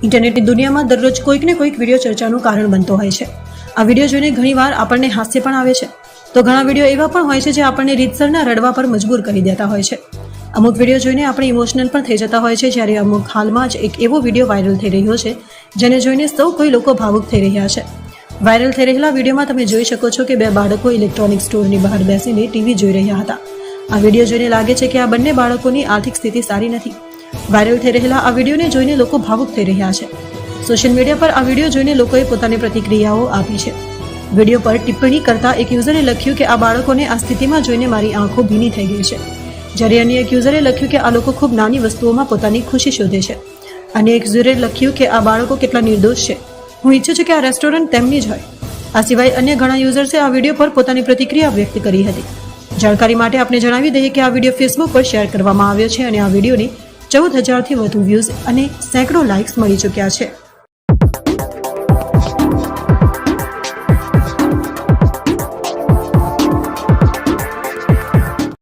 ઇન્ટરનેટની દુનિયામાં દરરોજ કોઈક ને કોઈક વિડીયો ચર્ચાનું કારણ બનતો હોય છે. આ વિડીયો જોઈને ઘણીવાર આપણને હાસ્ય પણ આવે છે, તો ઘણા વિડીયો એવા પણ હોય છે જે આપણને રીતસરના રડવા પર મજબૂર કરી દેતા હોય છે. અમુક વિડીયો જોઈને આપણે ઇમોશનલ પણ થઈ જતા હોય છે, જ્યારે અમુક હાલમાં જ એક એવો વિડીયો વાયરલ થઈ રહ્યો છે જેને જોઈને સૌ કોઈ લોકો ભાવુક થઈ રહ્યા છે. વાયરલ થઈ રહેલા વિડીયોમાં તમે જોઈ શકો છો કે બે બાળકો ઇલેક્ટ્રોનિક સ્ટોરની બહાર બેસીને ટીવી જોઈ રહ્યા હતા. આ વિડીયો જોઈને લાગે છે કે આ બંને બાળકોની આર્થિક સ્થિતિ સારી નથી. વાયરલ થઈ રહેલા આ વિડીયોને જોઈને લોકો ભાવુક થઈ રહ્યા છે. સોશિયલ મીડિયા પર આ વિડીયો જોઈને લોકોએ પોતાની પ્રતિક્રિયાઓ આપી છે. વિડીયો પર ટિપ્પણી કરતા એક યુઝરે લખ્યું કે આ બાળકોને આ સ્થિતિમાં જોઈને મારી આંખો ભીની થઈ ગઈ છે. જ્યારે અન્ય એક યુઝરે લખ્યું કે આ લોકો ખૂબ નાની વસ્તુઓમાં પોતાની ખુશી શોધે છે. અન્ય એક યુઝરે લખ્યું કે આ બાળકો કેટલા નિર્દોષ છે. હું ઈચ્છું છું કે આ રેસ્ટોરન્ટ તેમની જ હોય. આ સિવાય અન્ય ઘણા યુઝર્સે આ વિડીયો પર પોતાની પ્રતિક્રિયા વ્યક્ત કરી હતી. જાણકારી માટે આપણે જણાવી દઈએ કે આ વિડીયો ફેસબુક પર શેર કરવામાં આવ્યો છે અને આ વિડીયોને 14,000થી વધુ વ્યૂઝ અને સેંકડો લાઇક્સ મળી ચૂક્યા છે.